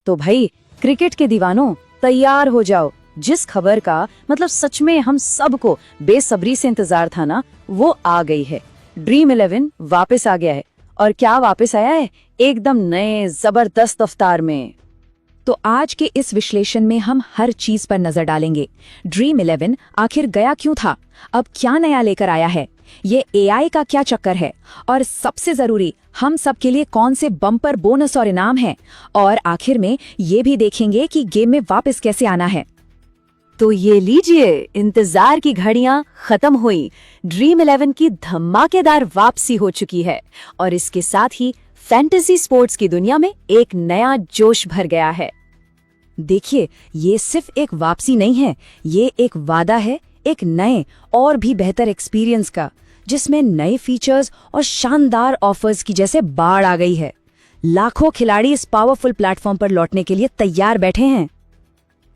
तो भाई क्रिकेट के दीवानों तैयार हो जाओ। जिस खबर का मतलब सच में हम सबको बेसब्री से इंतजार था ना, वो आ गई है। ड्रीम 11 वापस आ गया है। और क्या वापस आया है, एकदम नए जबरदस्त अवतार में। तो आज के इस विश्लेषण में हम हर चीज पर नजर डालेंगे। ड्रीम 11 आखिर गया क्यों था, अब क्या नया लेकर आया है, ये एआई का क्या चक्कर है, और सबसे जरूरी हम सब के लिए कौन से बम्पर बोनस और इनाम हैं, और आखिर में ये भी देखेंगे कि गेम में वापस कैसे आना है। तो ये लीजिए, इंतजार की घड़ियां खत्म हुई। ड्रीम 11 की धमाकेदार वापसी हो चुकी है और इसके साथ ही फैंटेसी स्पोर्ट्स की दुनिया में एक नया जोश भर गया है। देखिए, ये सिर्फ एक वापसी नहीं है, ये एक वादा है एक नए और भी बेहतर एक्सपीरियंस का, जिसमें नए फीचर्स और शानदार ऑफर्स की जैसे बाढ़ आ गई है। लाखों खिलाड़ी इस पावरफुल प्लेटफॉर्म पर लौटने के लिए तैयार बैठे हैं।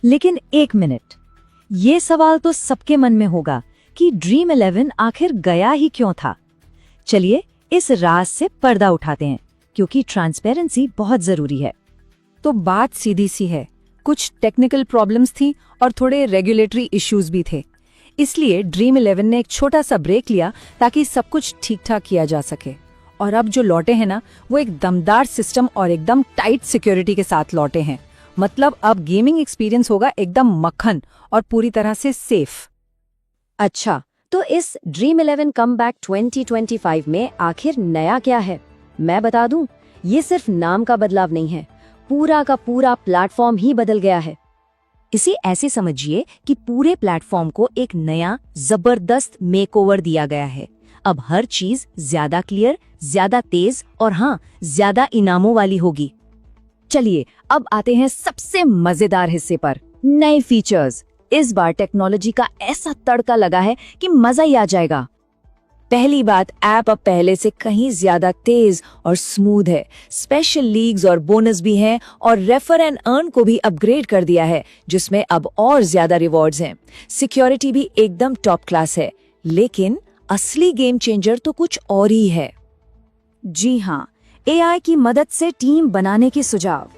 लेकिन एक मिनट, ये सवाल तो सबके मन में होगा कि ड्रीम 11 आखिर गया ही क्यों था। चलिए इस राज से पर्दा उठाते हैं, क्योंकि ट्रांसपेरेंसी बहुत जरूरी है। तो बात सीधी सी है, कुछ टेक्निकल प्रॉब्लम्स थी और थोड़े रेगुलेटरी इश्यूज भी थे। इसलिए ड्रीम 11 ने एक छोटा सा ब्रेक लिया ताकि सब कुछ ठीक ठाक किया जा सके। और अब जो लौटे हैं ना, वो एक दमदार सिस्टम और एकदम टाइट सिक्योरिटी के साथ लौटे हैं। मतलब अब गेमिंग एक्सपीरियंस होगा एकदम मक्खन और पूरी तरह से सेफ। अच्छा, तो इस ड्रीम 11 कमबैक 2025 में आखिर नया क्या है? मैं बता दूं, ये सिर्फ नाम का बदलाव नहीं है, पूरा का पूरा प्लेटफॉर्म ही बदल गया है। इसे ऐसे समझिए कि पूरे प्लेटफॉर्म को एक नया जबरदस्त मेकओवर दिया गया है। अब हर चीज ज्यादा क्लियर, ज्यादा तेज और हाँ, ज्यादा इनामों वाली होगी। चलिए अब आते हैं सबसे मजेदार हिस्से पर, नए फीचर्स। इस बार टेक्नोलॉजी का ऐसा तड़का लगा है कि मजा ही आ जाएगा। पहली बात, ऐप अब पहले से कहीं ज्यादा तेज और स्मूथ है। स्पेशल लीग्स और बोनस भी हैं और रेफर एंड अर्न को भी अपग्रेड कर दिया है, जिसमें अब और ज्यादा रिवॉर्ड्स हैं। सिक्योरिटी भी एकदम टॉप क्लास है। लेकिन असली गेम चेंजर तो कुछ और ही है। जी हाँ, एआई की मदद से टीम बनाने के सुझाव।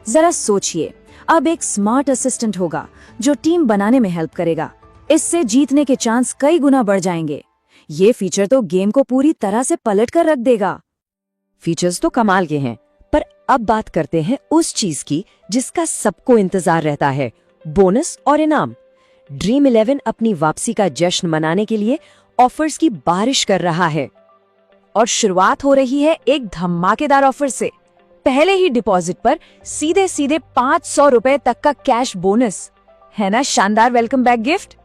जरा सोचिए, अब एक स्मार्ट असिस्टेंट होगा जो टीम बनाने में हेल्प करेगा। इससे जीतने के चांस कई गुना बढ़ जाएंगे। ये फीचर तो गेम को पूरी तरह से पलट कर रख देगा। फीचर्स तो कमाल के हैं, पर अब बात करते हैं उस चीज की जिसका सबको इंतजार रहता है, बोनस और इनाम। ड्रीम 11 अपनी वापसी का जश्न मनाने के लिए ऑफर्स की बारिश कर रहा है। और शुरुआत हो रही है एक धमाकेदार ऑफर से। पहले ही डिपॉजिट पर सीधे सीधे 500 रुपए तक का कैश बोनस। है ना शानदार वेलकम बैक गिफ्ट?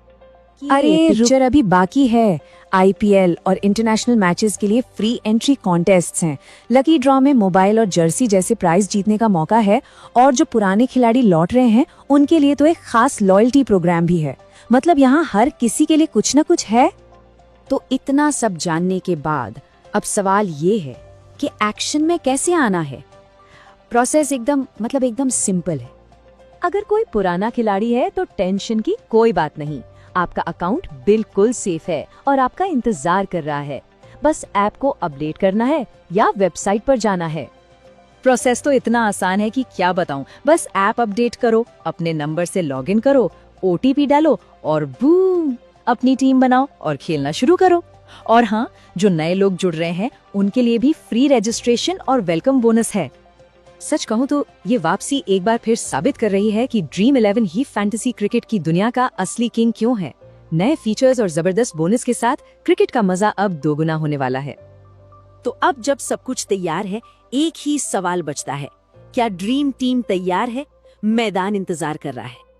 अरे पिक्चर अभी बाकी है। आईपीएल और इंटरनेशनल मैचेस के लिए फ्री एंट्री कॉन्टेस्ट्स हैं। लकी ड्रॉ में मोबाइल और जर्सी जैसे प्राइज जीतने का मौका है। और जो पुराने खिलाड़ी लौट रहे हैं, उनके लिए तो एक खास लॉयल्टी प्रोग्राम भी है। मतलब यहाँ हर किसी के लिए कुछ न कुछ है। तो इतना सब जानने के बाद अब सवाल ये है कि एक्शन में कैसे आना है। प्रोसेस एकदम सिंपल है। अगर कोई पुराना खिलाड़ी है तो टेंशन की कोई बात नहीं, आपका अकाउंट बिल्कुल सेफ है और आपका इंतजार कर रहा है। बस ऐप को अपडेट करना है या वेबसाइट पर जाना है। प्रोसेस तो इतना आसान है कि क्या बताऊं। बस ऐप अपडेट करो, अपने नंबर से लॉगिन करो, ओटीपी डालो और बूम, अपनी टीम बनाओ और खेलना शुरू करो। और हाँ, जो नए लोग जुड़ रहे हैं उनके लिए भी फ्री रजिस्ट्रेशन और वेलकम बोनस है। सच कहूँ तो ये वापसी एक बार फिर साबित कर रही है कि ड्रीम 11 ही फैंटेसी क्रिकेट की दुनिया का असली किंग क्यों है। नए फीचर्स और जबरदस्त बोनस के साथ क्रिकेट का मजा अब दोगुना होने वाला है। तो अब जब सब कुछ तैयार है, एक ही सवाल बचता है, क्या ड्रीम टीम तैयार है? मैदान इंतजार कर रहा है।